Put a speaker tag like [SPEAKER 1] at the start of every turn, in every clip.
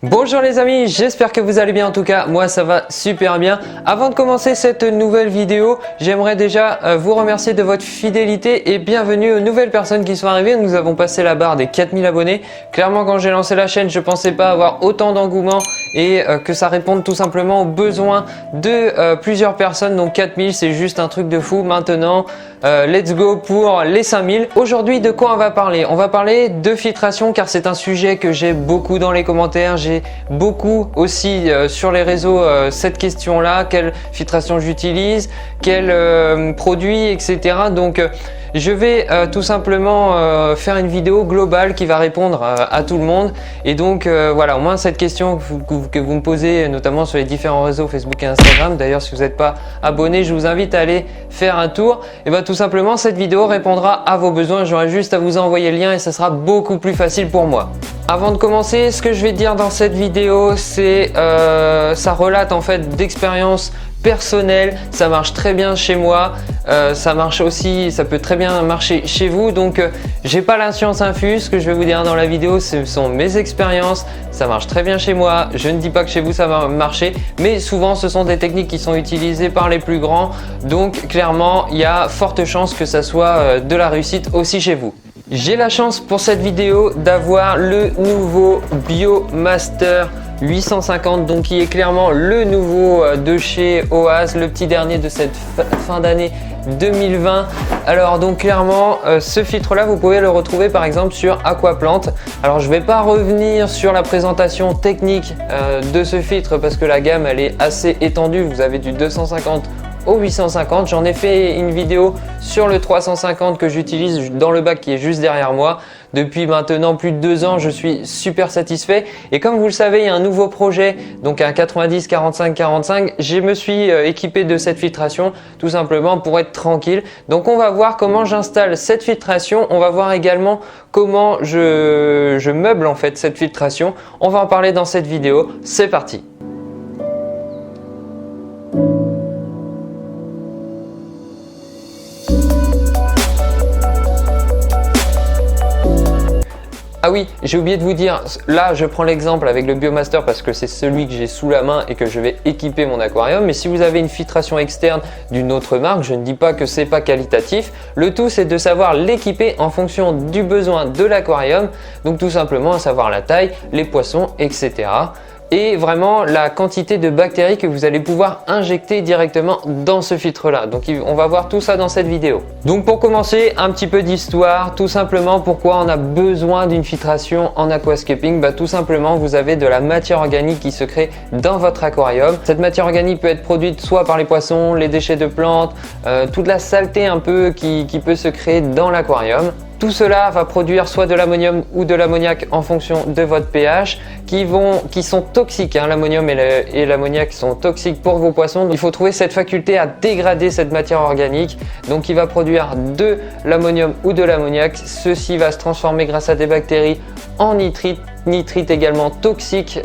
[SPEAKER 1] Bonjour les amis, j'espère que vous allez bien. En tout cas, moi ça va super bien. Avant de commencer cette nouvelle vidéo, j'aimerais déjà vous remercier de votre fidélité et bienvenue aux nouvelles personnes qui sont arrivées. Nous avons passé la barre des 4000 abonnés. Clairement, quand j'ai lancé la chaîne, je ne pensais pas avoir autant d'engouement et que ça réponde tout simplement aux besoins de plusieurs personnes. Donc 4000, c'est juste un truc de fou. Maintenant, let's go pour les 5000. Aujourd'hui, de quoi on va parler? On va parler de filtration car c'est un sujet que j'ai beaucoup dans les commentaires. J'ai beaucoup aussi sur les réseaux cette question-là, quelle filtration j'utilise, quel produit, etc. Donc je vais tout simplement faire une vidéo globale qui va répondre à tout le monde. Et donc voilà, au moins cette question que vous me posez notamment sur les différents réseaux Facebook et Instagram. D'ailleurs, si vous n'êtes pas abonné, je vous invite à aller faire un tour. Et bien tout simplement, cette vidéo répondra à vos besoins. J'aurai juste à vous envoyer le lien et ça sera beaucoup plus facile pour moi. Avant de commencer, ce que je vais dire dans cette vidéo, c'est ça relate en fait d'expériences personnelles. Ça marche très bien chez moi, ça marche aussi, ça peut très bien marcher chez vous. Donc j'ai pas la science infuse. Ce que je vais vous dire dans la vidéo, ce sont mes expériences. Ça marche très bien chez moi. Je ne dis pas que chez vous ça va marcher, mais souvent ce sont des techniques qui sont utilisées par les plus grands. Donc clairement, il y a forte chance que ça soit de la réussite aussi chez vous. J'ai la chance pour cette vidéo d'avoir le nouveau Biomaster 850, donc qui est clairement le nouveau de chez OAS, le petit dernier de cette fin d'année 2020. Alors donc clairement ce filtre là vous pouvez le retrouver par exemple sur Aquaplant. Alors je vais pas revenir sur la présentation technique de ce filtre parce que la gamme elle est assez étendue. Vous avez du 250 au 850. J'en ai fait une vidéo sur le 350 que j'utilise dans le bac qui est juste derrière moi. Depuis maintenant plus de 2 ans, je suis super satisfait. Et comme vous le savez, il y a un nouveau projet, donc un 90-45-45. Je me suis équipé de cette filtration tout simplement pour être tranquille. Donc on va voir comment j'installe cette filtration. On va voir également comment je meuble en fait cette filtration. On va en parler dans cette vidéo. C'est parti. Ah oui, j'ai oublié de vous dire, là je prends l'exemple avec le Biomaster parce que c'est celui que j'ai sous la main et que je vais équiper mon aquarium. Mais si vous avez une filtration externe d'une autre marque, je ne dis pas que c'est pas qualitatif. Le tout c'est de savoir l'équiper en fonction du besoin de l'aquarium. Donc tout simplement à savoir la taille, les poissons, etc. Et vraiment la quantité de bactéries que vous allez pouvoir injecter directement dans ce filtre là. Donc on va voir tout ça dans cette vidéo. Donc pour commencer, un petit peu d'histoire, tout simplement pourquoi on a besoin d'une filtration en aquascaping. Tout simplement vous avez de la matière organique qui se crée dans votre aquarium. Cette matière organique peut être produite soit par les poissons, les déchets de plantes, toute la saleté un peu qui peut se créer dans l'aquarium. Tout cela va produire soit de l'ammonium ou de l'ammoniac en fonction de votre pH qui sont toxiques. L'ammonium et l'ammoniac sont toxiques pour vos poissons. Il faut trouver cette faculté à dégrader cette matière organique. Donc il va produire de l'ammonium ou de l'ammoniac. Ceci va se transformer grâce à des bactéries en nitrite. Nitrite également toxique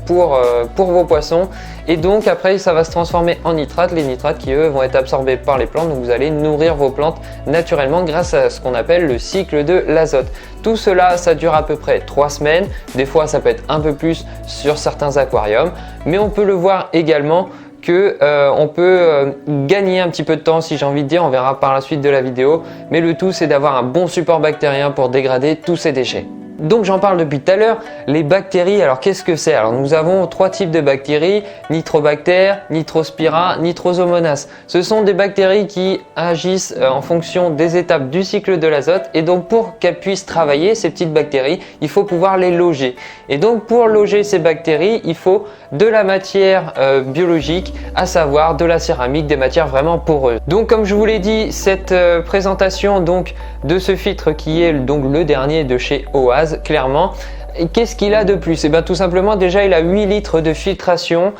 [SPEAKER 1] pour vos poissons. Et donc après ça va se transformer en nitrate. Les nitrates qui eux vont être absorbés par les plantes. Donc vous allez nourrir vos plantes naturellement grâce à ce qu'on appelle le cycle de l'azote. Tout cela ça dure à peu près 3 semaines. Des fois ça peut être un peu plus sur certains aquariums. Mais on peut le voir également que on peut gagner un petit peu de temps si j'ai envie de dire. On verra par la suite de la vidéo. Mais le tout c'est d'avoir un bon support bactérien pour dégrader tous ces déchets. Donc j'en parle depuis tout à l'heure, les bactéries, alors qu'est-ce que c'est? Alors nous avons 3 types de bactéries, Nitrobacter, Nitrospira, Nitrosomonas. Ce sont des bactéries qui agissent en fonction des étapes du cycle de l'azote et donc pour qu'elles puissent travailler, ces petites bactéries, il faut pouvoir les loger. Et donc pour loger ces bactéries, il faut de la matière biologique, à savoir de la céramique, des matières vraiment poreuses. Donc comme je vous l'ai dit, cette présentation donc de ce filtre qui est donc le dernier de chez OAS, clairement. Et qu'est-ce qu'il a de plus? Et bien tout simplement déjà il a 8 litres de filtration,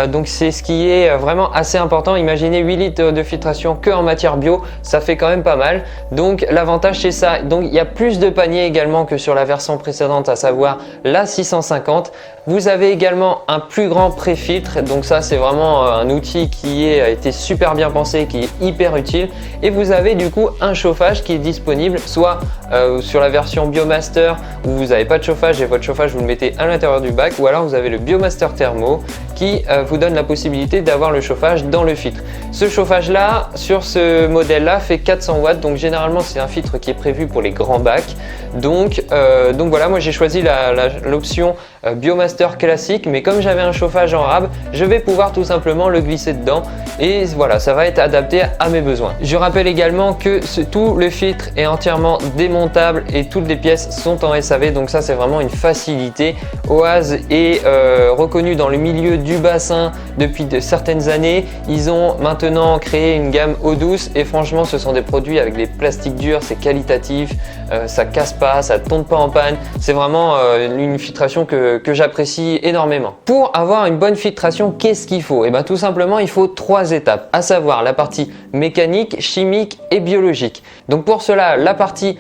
[SPEAKER 1] donc c'est ce qui est vraiment assez important. Imaginez 8 litres de filtration que en matière bio, ça fait quand même pas mal. Donc l'avantage c'est ça. Donc il y a plus de paniers également que sur la version précédente, à savoir la 650. Vous avez également un plus grand pré-filtre, donc ça c'est vraiment un outil qui a été super bien pensé, qui est hyper utile. Et vous avez du coup un chauffage qui est disponible soit sur la version Biomaster où vous n'avez pas de chauffage chauffage et votre chauffage vous le mettez à l'intérieur du bac, ou alors vous avez le Biomaster Thermo qui vous donne la possibilité d'avoir le chauffage dans le filtre. Ce chauffage là sur ce modèle là fait 400 watts, donc généralement c'est un filtre qui est prévu pour les grands bacs. Donc voilà, moi j'ai choisi l'option Biomaster classique, mais comme j'avais un chauffage en rab, je vais pouvoir tout simplement le glisser dedans et voilà, ça va être adapté à mes besoins. Je rappelle également que tout le filtre est entièrement démontable et toutes les pièces sont en SAV, donc ça c'est vraiment une facilité. Oase est reconnu dans le milieu du bassin depuis de certaines années. Ils ont maintenant créé une gamme eau douce et franchement ce sont des produits avec des plastiques durs, c'est qualitatif, ça casse pas, ça tombe pas en panne. C'est vraiment une filtration que j'apprécie énormément. Pour avoir une bonne filtration, qu'est-ce qu'il faut? Et bien tout simplement il faut 3 étapes, à savoir la partie mécanique, chimique et biologique. Donc pour cela, la partie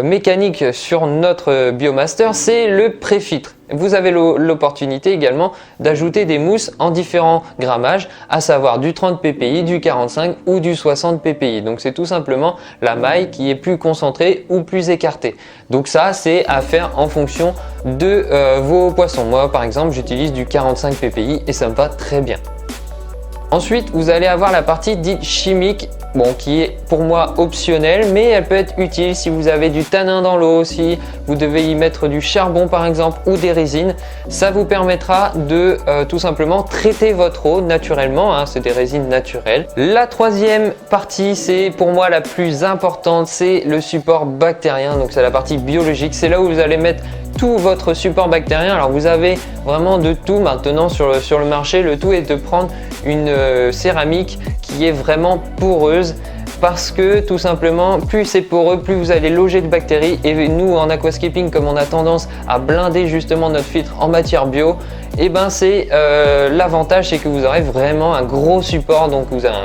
[SPEAKER 1] mécanique sur notre Biomaster, c'est le pré-filtre. Vous avez l'opportunité également d'ajouter des mousses en différents grammages, à savoir du 30 ppi, du 45 ou du 60 ppi. Donc c'est tout simplement la maille qui est plus concentrée ou plus écartée. Donc ça c'est à faire en fonction de vos poissons. Moi par exemple j'utilise du 45 ppi et ça me va très bien. Ensuite, vous allez avoir la partie dite chimique, qui est pour moi optionnelle, mais elle peut être utile si vous avez du tanin dans l'eau, si vous devez y mettre du charbon par exemple ou des résines. Ça vous permettra de tout simplement traiter votre eau naturellement, c'est des résines naturelles. La troisième partie, c'est pour moi la plus importante, c'est le support bactérien, donc c'est la partie biologique. C'est là où vous allez mettre tout votre support bactérien. Alors vous avez vraiment de tout maintenant sur le marché. Le tout est de prendre une céramique qui est vraiment poreuse, parce que tout simplement plus c'est poreux, plus vous allez loger de bactéries. Et nous en aquascaping, comme on a tendance à blinder justement notre filtre en matière bio, et c'est l'avantage, c'est que vous aurez vraiment un gros support. Donc vous avez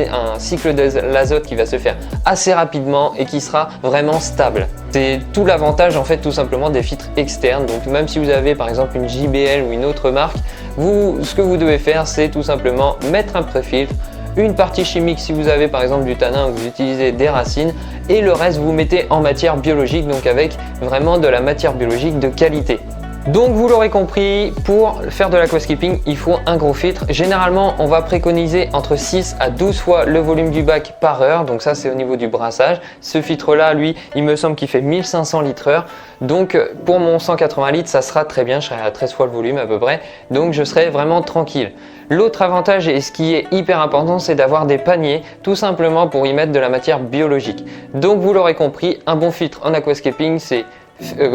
[SPEAKER 1] un cycle de l'azote qui va se faire assez rapidement et qui sera vraiment stable. C'est tout l'avantage en fait tout simplement des filtres externes. Donc même si vous avez par exemple une JBL ou une autre marque, ce que vous devez faire, c'est tout simplement mettre un pré-filtre, une partie chimique si vous avez par exemple du tanin ou vous utilisez des racines, et le reste vous mettez en matière biologique, donc avec vraiment de la matière biologique de qualité. Donc vous l'aurez compris, pour faire de l'aquascaping, il faut un gros filtre. Généralement, on va préconiser entre 6 à 12 fois le volume du bac par heure. Donc ça, c'est au niveau du brassage. Ce filtre-là, lui, il me semble qu'il fait 1500 litres/heure. Donc pour mon 180 litres, ça sera très bien. Je serai à 13 fois le volume à peu près. Donc je serai vraiment tranquille. L'autre avantage, et ce qui est hyper important, c'est d'avoir des paniers, tout simplement pour y mettre de la matière biologique. Donc vous l'aurez compris, un bon filtre en aquascaping, c'est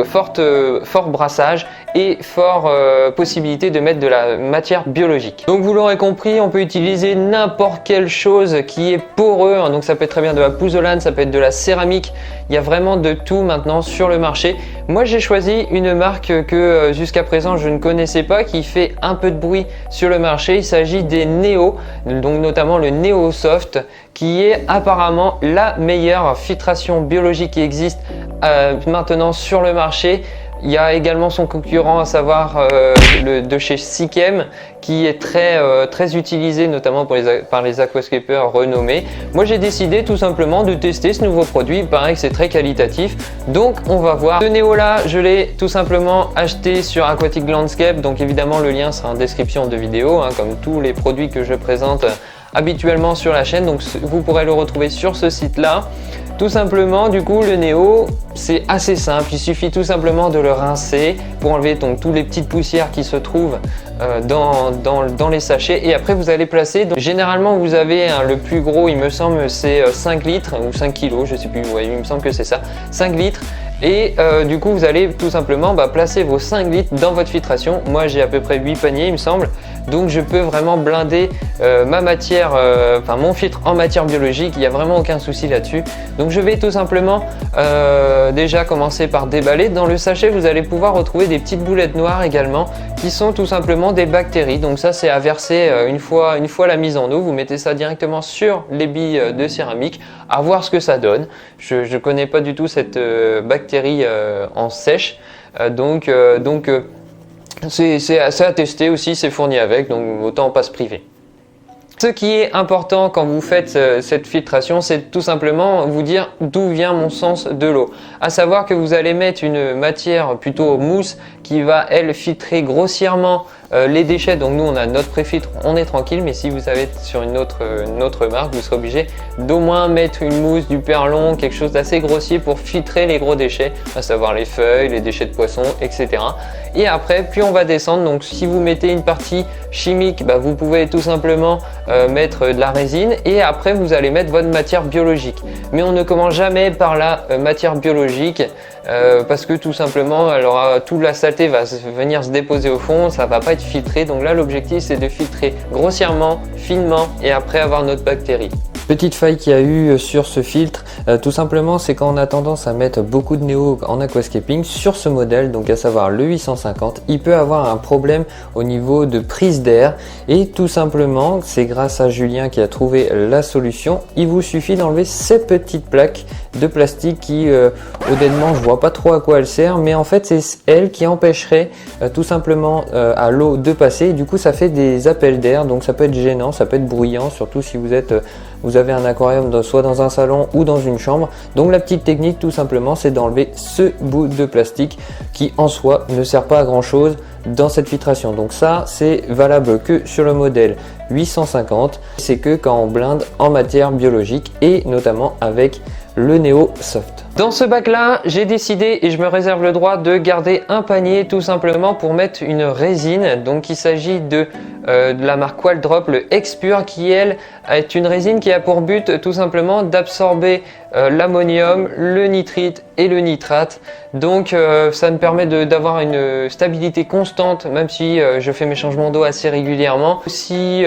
[SPEAKER 1] fort brassage et fort possibilité de mettre de la matière biologique. Donc vous l'aurez compris, on peut utiliser n'importe quelle chose qui est poreux, donc ça peut être très bien de la pouzzolane, ça peut être de la céramique, il y a vraiment de tout maintenant sur le marché. Moi j'ai choisi une marque que jusqu'à présent je ne connaissais pas, qui fait un peu de bruit sur le marché. Il s'agit des Neo, donc notamment le Neo Soft, qui est apparemment la meilleure filtration biologique qui existe maintenant sur le marché. Il y a également son concurrent, à savoir de chez Sychem, qui est très utilisé notamment par les aquascapers renommés. Moi j'ai décidé tout simplement de tester ce nouveau produit. Il paraît que c'est très qualitatif, donc on va voir. Ce Neo là, je l'ai tout simplement acheté sur Aquatic Landscape, donc évidemment le lien sera en description de vidéo, comme tous les produits que je présente habituellement sur la chaîne. Donc vous pourrez le retrouver sur ce site là. Tout simplement, du coup, le Neo, c'est assez simple. Il suffit tout simplement de le rincer pour enlever donc toutes les petites poussières qui se trouvent dans les sachets. Et après, vous allez placer. Donc, généralement, vous avez le plus gros, il me semble, c'est 5 litres ou 5 kilos, je sais plus. Ouais, il me semble que c'est ça, 5 litres. Et du coup, vous allez tout simplement placer vos 5 litres dans votre filtration. Moi, j'ai à peu près 8 paniers, il me semble. Donc, je peux vraiment blinder ma matière, mon filtre en matière biologique. Il n'y a vraiment aucun souci là-dessus. Donc, je vais tout simplement déjà commencer par déballer. Dans le sachet, vous allez pouvoir retrouver des petites boulettes noires également, qui sont tout simplement des bactéries. Donc ça, c'est à verser une fois la mise en eau. Vous mettez ça directement sur les billes de céramique, à voir ce que ça donne. Je ne connais pas du tout cette bactérie en sèche, donc c'est à tester aussi, c'est fourni avec, donc autant pas se priver. Ce qui est important quand vous faites cette filtration, c'est tout simplement vous dire d'où vient mon sens de l'eau. À savoir que vous allez mettre une matière plutôt mousse qui va elle filtrer grossièrement les déchets. Donc nous on a notre pré-filtre, on est tranquille, mais si vous avez sur une autre marque, vous serez obligé d'au moins mettre une mousse, du perlon, quelque chose d'assez grossier pour filtrer les gros déchets, à savoir les feuilles, les déchets de poisson, etc. Et après, plus on va descendre, donc si vous mettez une partie chimique, vous pouvez tout simplement mettre de la résine et après vous allez mettre votre matière biologique. Mais on ne commence jamais par la matière biologique parce que tout simplement, alors toute la saleté va venir se déposer au fond, ça va pas être filtré. Donc là, l'objectif c'est de filtrer grossièrement, finement et après avoir notre bactérie. Petite faille qu'il y a eu sur ce filtre, tout simplement c'est quand on a tendance à mettre beaucoup de néo en aquascaping sur ce modèle, donc à savoir le 850, il peut avoir un problème au niveau de prise d'air et tout simplement c'est grâce à Julien qui a trouvé la solution. Il vous suffit d'enlever ces petites plaques de plastique qui honnêtement je vois pas trop à quoi elles servent, mais en fait c'est elle qui empêcherait tout simplement à l'eau de passer et du coup ça fait des appels d'air, donc ça peut être gênant, ça peut être bruyant, surtout si vous avez un aquarium soit dans un salon ou dans une chambre. Donc la petite technique tout simplement c'est d'enlever ce bout de plastique qui en soi ne sert pas à grand chose dans cette filtration. Donc ça c'est valable que sur le modèle 850, c'est que quand on blinde en matière biologique et notamment avec le Neo Soft. Dans ce bac là, j'ai décidé et je me réserve le droit de garder un panier tout simplement pour mettre une résine. Donc il s'agit de la marque Qualdrop, le X-Pure, qui elle est une résine qui a pour but tout simplement d'absorber l'ammonium, le nitrite et le nitrate. Donc ça me permet d'avoir une stabilité constante même si je fais mes changements d'eau assez régulièrement. Aussi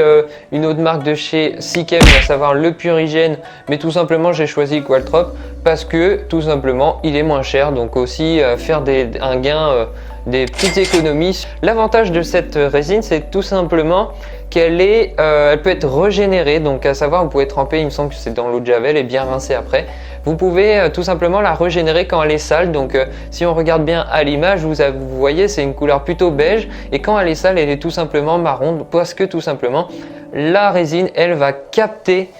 [SPEAKER 1] une autre marque de chez Sichem, à savoir le Purigène, mais tout simplement j'ai choisi Qualdrop parce que tout simplement il est moins cher, donc aussi faire un gain, des petites économies. L'avantage de cette résine c'est tout simplement qu'elle elle peut être régénérée, donc à savoir vous pouvez tremper, il me semble que c'est dans l'eau de javel et bien rincer après. Vous pouvez tout simplement la régénérer quand elle est sale, donc si on regarde bien à l'image, vous voyez c'est une couleur plutôt beige et quand elle est sale elle est tout simplement marron parce que tout simplement la résine elle va capter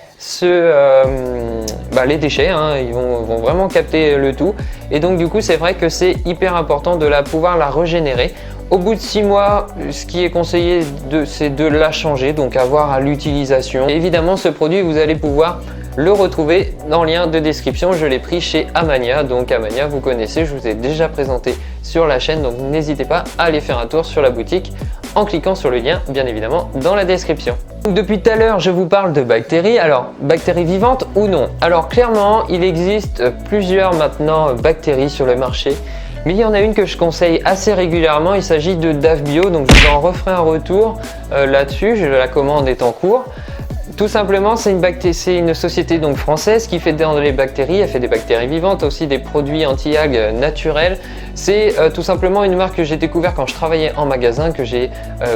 [SPEAKER 1] les déchets, ils vont vraiment capter le tout et donc du coup c'est vrai que c'est hyper important de pouvoir la régénérer. Au bout de 6 mois, ce qui est conseillé c'est de la changer, donc avoir à l'utilisation. Évidemment ce produit vous allez pouvoir le retrouver dans le lien de description, je l'ai pris chez Amania, donc Amania vous connaissez, je vous ai déjà présenté sur la chaîne, donc n'hésitez pas à aller faire un tour sur la boutique en cliquant sur le lien bien évidemment dans la description. Donc, depuis tout à l'heure je vous parle de bactéries, alors bactéries vivantes ou non? Alors clairement il existe plusieurs maintenant bactéries sur le marché, mais il y en a une que je conseille assez régulièrement, il s'agit de DAF Bio, donc je vous en referai un retour là-dessus, la commande est en cours. Tout simplement, c'est une société donc française qui fait dans les bactéries, elle fait des bactéries vivantes, aussi des produits anti-algues naturels. C'est tout simplement une marque que j'ai découvert quand je travaillais en magasin, que j'ai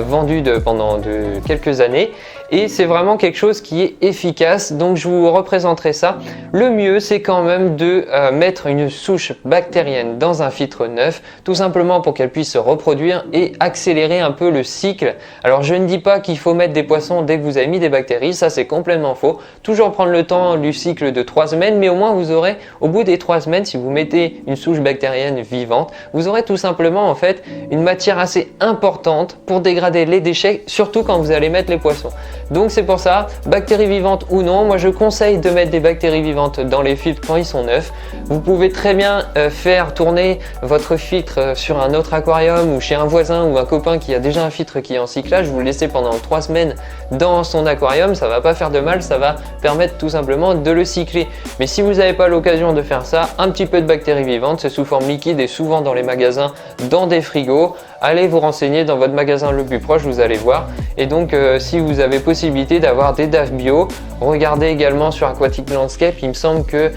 [SPEAKER 1] vendu pendant quelques années. Et c'est vraiment quelque chose qui est efficace, donc je vous représenterai ça. Le mieux, c'est quand même de mettre une souche bactérienne dans un filtre neuf, tout simplement pour qu'elle puisse se reproduire et accélérer un peu le cycle. Alors je ne dis pas qu'il faut mettre des poissons dès que vous avez mis des bactéries, ça c'est complètement faux. Toujours prendre le temps du cycle de 3 semaines, mais au moins vous aurez, au bout des 3 semaines, si vous mettez une souche bactérienne vivante, vous aurez tout simplement en fait une matière assez importante pour dégrader les déchets, surtout quand vous allez mettre les poissons. Donc c'est pour ça, bactéries vivantes ou non, moi je conseille de mettre des bactéries vivantes dans les filtres quand ils sont neufs. Vous pouvez très bien faire tourner votre filtre sur un autre aquarium ou chez un voisin ou un copain qui a déjà un filtre qui est en cyclage, vous le laissez pendant 3 semaines dans son aquarium, ça va pas faire de mal, ça va permettre tout simplement de le cycler. Mais si vous n'avez pas l'occasion de faire ça, un petit peu de bactéries vivantes, c'est sous forme liquide et souvent dans les magasins, dans des frigos. Allez vous renseigner dans votre magasin le plus proche, vous allez voir. Et donc si vous avez possibilité d'avoir des DAF Bio, regardez également sur Aquatic Landscape, il me semble que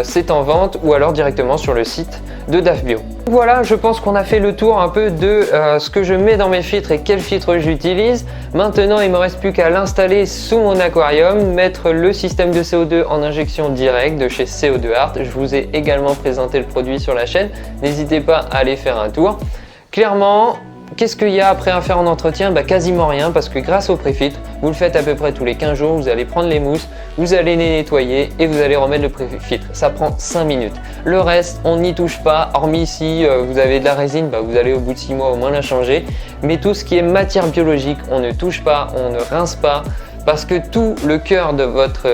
[SPEAKER 1] c'est en vente, ou alors directement sur le site de DAF Bio. Voilà, je pense qu'on a fait le tour un peu de ce que je mets dans mes filtres et quel filtre j'utilise. Maintenant il ne me reste plus qu'à l'installer sous mon aquarium, mettre le système de CO2 en injection directe de chez CO2 Art. Je vous ai également présenté le produit sur la chaîne, n'hésitez pas à aller faire un tour. Clairement, qu'est-ce qu'il y a après à faire en entretien? Quasiment rien, parce que grâce au préfiltre, vous le faites à peu près tous les 15 jours, vous allez prendre les mousses, vous allez les nettoyer et vous allez remettre le préfiltre. Ça prend 5 minutes. Le reste, on n'y touche pas, hormis si vous avez de la résine, vous allez au bout de 6 mois au moins la changer. Mais tout ce qui est matière biologique, on ne touche pas, on ne rince pas, parce que tout le cœur de votre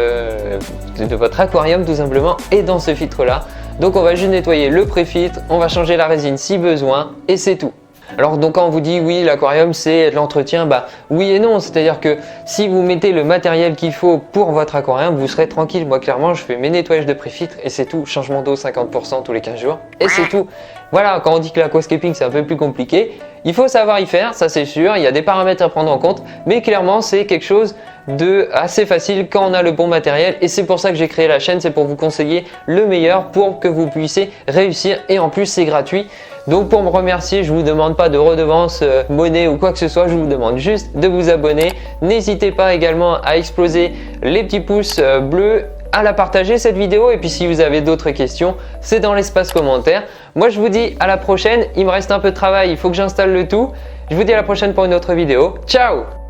[SPEAKER 1] aquarium tout simplement est dans ce filtre là. Donc on va juste nettoyer le préfiltre, on va changer la résine si besoin et c'est tout. Alors donc quand on vous dit oui l'aquarium c'est de l'entretien, oui et non, c'est-à-dire que si vous mettez le matériel qu'il faut pour votre aquarium, vous serez tranquille. Moi clairement je fais mes nettoyages de préfiltre et c'est tout, changement d'eau 50% tous les 15 jours et c'est tout. Voilà, quand on dit que l'aquascaping c'est un peu plus compliqué, il faut savoir y faire, ça c'est sûr, il y a des paramètres à prendre en compte, mais clairement c'est quelque chose de assez facile quand on a le bon matériel et c'est pour ça que j'ai créé la chaîne, c'est pour vous conseiller le meilleur pour que vous puissiez réussir et en plus c'est gratuit. Donc pour me remercier, je ne vous demande pas de redevance, monnaie ou quoi que ce soit, je vous demande juste de vous abonner. N'hésitez pas également à exploser les petits pouces bleus, à la partager cette vidéo et puis si vous avez d'autres questions, c'est dans l'espace commentaire. Moi je vous dis à la prochaine, il me reste un peu de travail, il faut que j'installe le tout. Je vous dis à la prochaine pour une autre vidéo. Ciao!